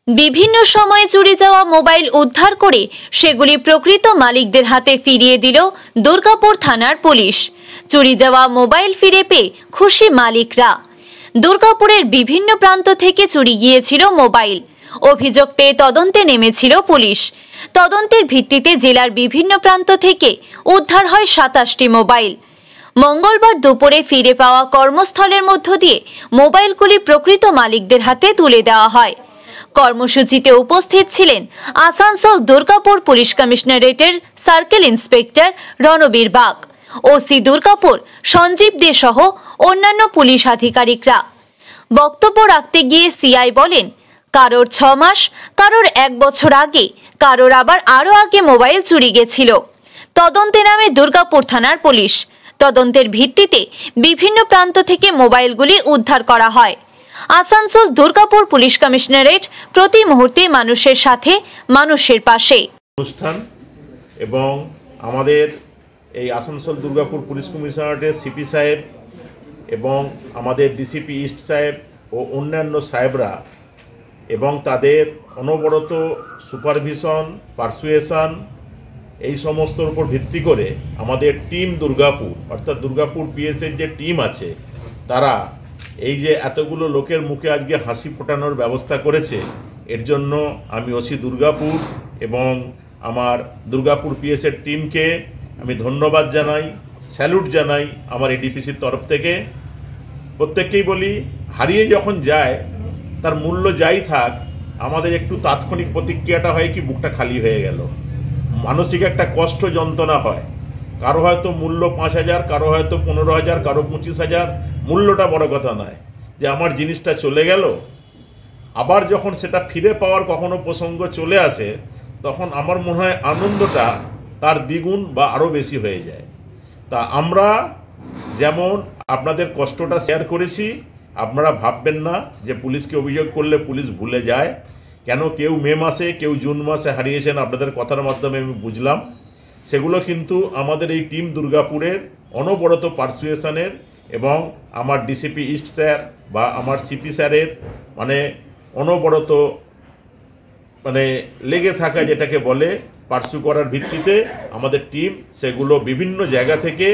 বিভিন্ন সময়ে চুরি যাওয়া মোবাইল উদ্ধার করে সেগুলি প্রকৃত মালিকদের হাতে ফিরিয়ে দিল দুর্গাপুর থানার পুলিশ। চুরি যাওয়া মোবাইল ফিরে পেয়ে খুশি মালিকরা। দুর্গাপুরের বিভিন্ন প্রান্ত থেকে চুরি গিয়েছিল মোবাইল। অভিযোগ পেয়ে তদন্তে নেমেছিল পুলিশ। তদন্তের ভিত্তিতে জেলার বিভিন্ন প্রান্ত থেকে উদ্ধার হয় ২৭টি মোবাইল। মঙ্গলবার দুপুরে ফিরে পাওয়া কর্মস্থলের মধ্য দিয়ে মোবাইলগুলি প্রকৃত মালিকদের হাতে তুলে দেওয়া হয়। কর্মসূচিতে উপস্থিত ছিলেন আসানসোল দুর্গাপুর পুলিশ কমিশনারেটের circle inspector Ranbir Bag, OC Durgapur Sanjib De সহ অন্যান্য পুলিশ আধিকারিকরা। বক্তব্য রাখতে গিয়ে সিআই বলেন, কারোর ৬ মাস, কারোর ১ বছর আগে, কারোর আবার আরও আগে মোবাইল চুরি গেছিল। তদন্তে নামে দুর্গাপুর থানার পুলিশ। তদন্তের ভিত্তিতে বিভিন্ন প্রান্ত থেকে মোবাইলগুলি উদ্ধার করা হয়। আসানসোল দুর্গাপুর পুলিশ কমিশনারেট প্রতি মুহূর্তে মানুষের সাথে, মানুষের পাশে। অনুষ্ঠান এবং আমাদের এই আসানসোল দুর্গাপুর পুলিশ কমিশনারেটের সিপি সাহেব এবং আমাদের ডিসিপি ইস্ট সাহেব ও অন্যান্য সাহেবরা এবং তাদের অনবরত সুপারভিশন, পারসুয়েশন এই সমস্তর উপর ভিত্তি করে আমাদের টিম দুর্গাপুর অর্থাৎ দুর্গাপুর পিএসের যে টিম আছে তারা এই যে এতগুলো লোকের মুখে আজকে হাসি ফোটানোর ব্যবস্থা করেছে, এর জন্য আমি ওসি দুর্গাপুর এবং আমার দুর্গাপুর পিএসের টিমকে আমি ধন্যবাদ জানাই, স্যালুট জানাই আমার এডিপিসির তরফ থেকে। প্রত্যেককেই বলি, হারিয়ে যখন যায় তার মূল্য যাই থাক, আমাদের একটু তাৎক্ষণিক প্রতিক্রিয়াটা হয় কি বুকটা খালি হয়ে গেল, মানসিক একটা কষ্ট যন্ত্রণা হয়। কারো হয়তো মূল্য ৫,০০০, কারো হয়তো ১৫,০০০, কারো ২৫,০০০। মূল্যটা বড় কথা নয়, যে আমার জিনিসটা চলে গেল। আবার যখন সেটা ফিরে পাওয়ার কখনো প্রসঙ্গ চলে আসে, তখন আমার মনে হয় আনন্দটা তার দ্বিগুণ বা আরও বেশি হয়ে যায়। তা আমরা যেমন আপনাদের কষ্টটা শেয়ার করেছি, আপনারা ভাববেন না যে পুলিশকে অভিযোগ করলে পুলিশ ভুলে যায়। কেন কেউ মে মাসে, কেউ জুন মাসে হারিয়েছেন, আপনাদের কথার মাধ্যমে আমি বুঝলাম। সেগুলো কিন্তু আমাদের এই টিম দুর্গাপুরের অনবরত পারসুয়েশনের এবং আমার ডিসিপি ইস্ট স্যার বা আমার সিপি স্যারের অনবরত লেগে থাকা, যেটাকে বলে পার্সু করার ভিত্তিতে আমাদের টিম সেগুলো বিভিন্ন জায়গা থেকে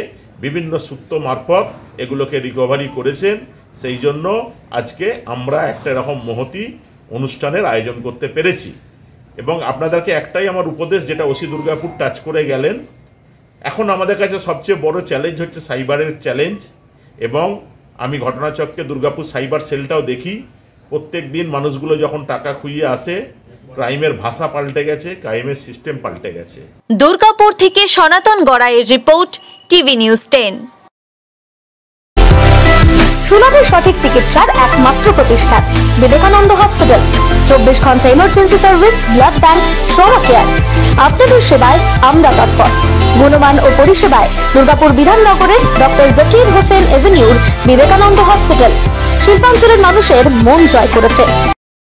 বিভিন্ন সূত্র মারফত এগুলোকে রিকভারি করেছেন। সেই জন্য আজকে আমরা একটা এরকম মহতী অনুষ্ঠানের আয়োজন করতে পেরেছি। এবং আপনাদেরকে একটাই আমার উপদেশ, যেটা ওসি দুর্গাপুর টাচ করে গেলেন, এখন আমাদের কাছে সবচেয়ে বড় চ্যালেঞ্জ হচ্ছে সাইবারের চ্যালেঞ্জ। এবং আমি ঘটনাচক্রে দুর্গাপুর সাইবার সেলটাও দেখি, প্রত্যেক দিন মানুষগুলো যখন টাকা খুইয়ে আসে, ক্রাইমের ভাষা পাল্টে গেছে, ক্রাইমের সিস্টেম পাল্টে গেছে। দুর্গাপুর থেকে সনাতন গড়াইয়ের রিপোর্ট, টিভি নিউজ 10। সুলভ সঠিক চিকিৎসার একমাত্র প্রতিষ্ঠান বিবেকানন্দ হসপিটাল। 24 ঘন্টা emergency service, blood bank, trauma care. আপনাদের সেবায় আমরা তৎপর। গুণমান ও পরিষেবায় দুর্গাপুর বিধাননগরের ডক্টর জাকির হোসেন এভিনিউর বিবেকানন্দ হসপিটাল শিল্পাঞ্চলের মানুষের মন জয় করেছে।